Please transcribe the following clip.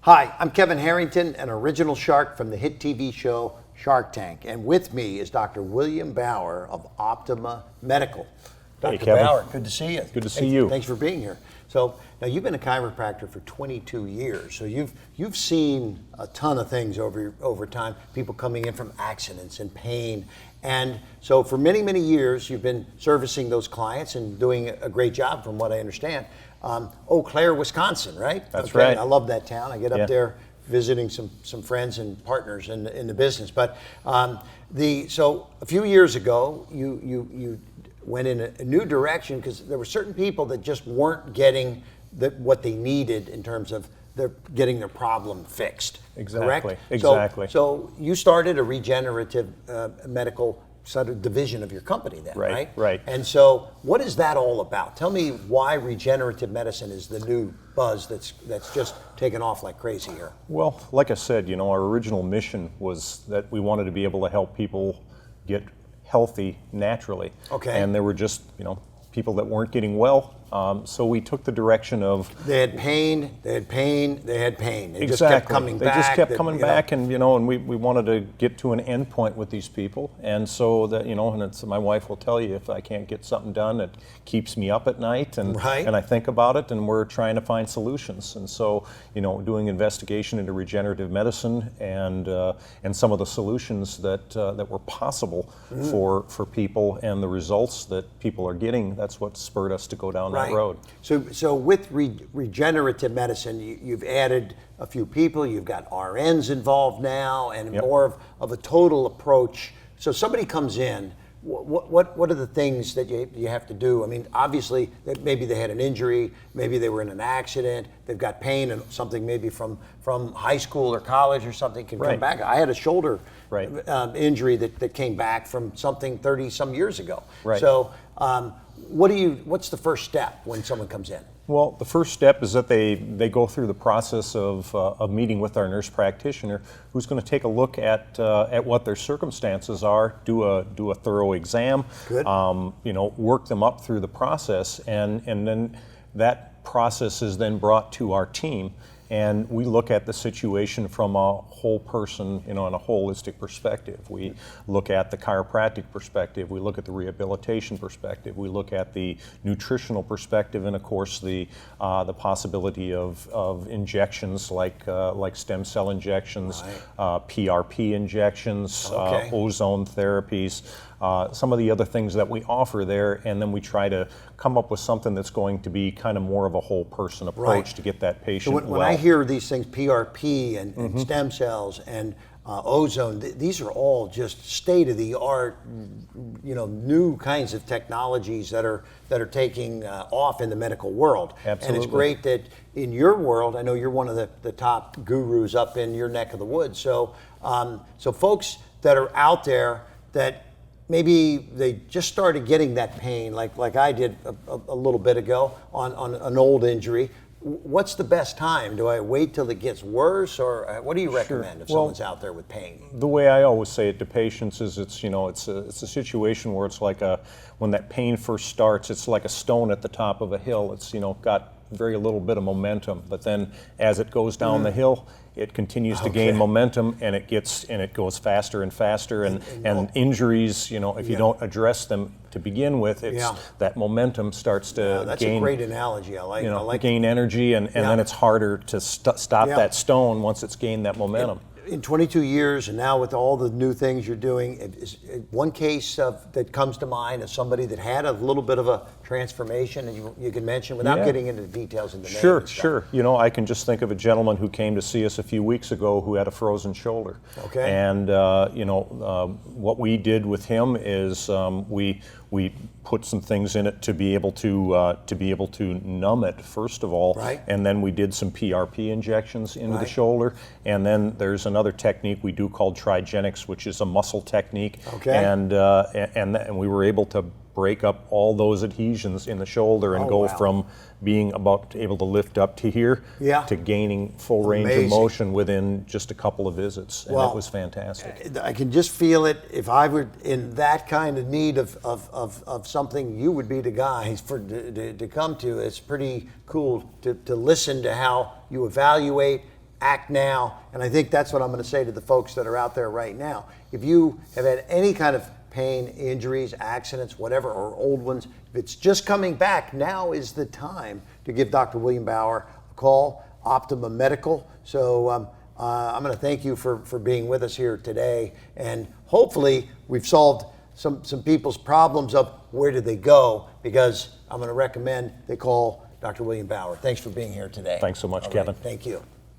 Hi, I'm Kevin Harrington, an original shark from the hit TV show Shark Tank. And with me is Dr. William Bauer of Optima Medical. Hey, Dr. Kevin. Bauer, good to see you. Good to see you. Thanks for being here. So now you've been a chiropractor for 22 years. So you've seen a ton of things over time, people coming in from accidents and pain. And so for many, many years, you've been servicing those clients and doing a great job from what I understand. Eau Claire, Wisconsin, right? That's right. I love that town. I get up there visiting some friends and partners in the business. But so a few years ago, you went in a new direction because there were certain people that just weren't getting what they needed in terms of getting their problem fixed. Exactly. Correct? Exactly. So you started a regenerative medical sort of division of your company then, right? Right. And so what is that all about? Tell me why regenerative medicine is the new buzz that's just taken off like crazy here. Well, like I said, our original mission was that we wanted to be able to help people get healthy naturally. Okay. And there were just, people that weren't getting well. So we took the direction of they had pain. They exactly. just kept coming back. They just kept coming back, and and we wanted to get to an end point with these people, and so that and it's my wife will tell you if I can't get something done, it keeps me up at night, and and I think about it, and we're trying to find solutions, and so doing investigation into regenerative medicine and some of the solutions that were possible for people and the results that people are getting. That's what spurred us to go down that road. So with regenerative medicine, you've added a few people, you've got RNs involved now, and more of a total approach. So somebody comes in, what are the things that you have to do? I mean, obviously, maybe they had an injury, maybe they were in an accident, they've got pain and something maybe from high school or college or something can come back. I had a shoulder injury that came back from something 30 some years ago. So what's the first step when someone comes in? Well, the first step is that they go through the process of meeting with our nurse practitioner, who's going to take a look at what their circumstances are, do a thorough exam, work them up through the process, and then that process is then brought to our team. And we look at the situation from a whole person, in a holistic perspective. We look at the chiropractic perspective. We look at the rehabilitation perspective. We look at the nutritional perspective, and of course the possibility of injections like stem cell injections, PRP injections, ozone therapies. Some of the other things that we offer there, and then we try to come up with something that's going to be kind of more of a whole person approach to get that patient well. When I hear these things, PRP and stem cells and ozone, these are all just state-of-the-art, new kinds of technologies that are taking off in the medical world. Absolutely. And it's great that in your world, I know you're one of the top gurus up in your neck of the woods. So, so folks that are out there that maybe they just started getting that pain, like I did a little bit ago on an old injury. What's the best time? Do I wait till it gets worse, or what do you recommend if someone's out there with pain? The way I always say it to patients is it's a situation where it's like when that pain first starts, it's like a stone at the top of a hill. It's got very little bit of momentum, but then as it goes down the hill, it continues to gain momentum, and it goes faster and faster, and injuries, if you don't address them to begin with, that momentum starts to that's gain. A great analogy. I like gain energy, and then it's harder to stop that stone once it's gained that momentum. In 22 years, and now with all the new things you're doing, is one case that comes to mind of somebody that had a little bit of a transformation, and you can mention without getting into the details of the name. Sure. I can just think of a gentleman who came to see us a few weeks ago who had a frozen shoulder. Okay. And what we did with him is we put some things in it to be able to numb it first of all, and then we did some PRP injections into the shoulder, and then there's another technique we do called trigenics, which is a muscle technique, and we were able to break up all those adhesions in the shoulder and go from being about able to lift up to here to gaining full range of motion within just a couple of visits, and it was fantastic. I can just feel it. If I were in that kind of need of something, you would be the guy to come to. It's pretty cool to listen to how you evaluate act now. And I think that's what I'm going to say to the folks that are out there right now. If you have had any kind of pain, injuries, accidents, whatever, or old ones, if it's just coming back, now is the time to give Dr. William Bauer a call, Optima Medical. So I'm going to thank you for being with us here today. And hopefully we've solved some people's problems of where did they go, because I'm going to recommend they call Dr. William Bauer. Thanks for being here today. Thanks so much, All Kevin. right, thank you.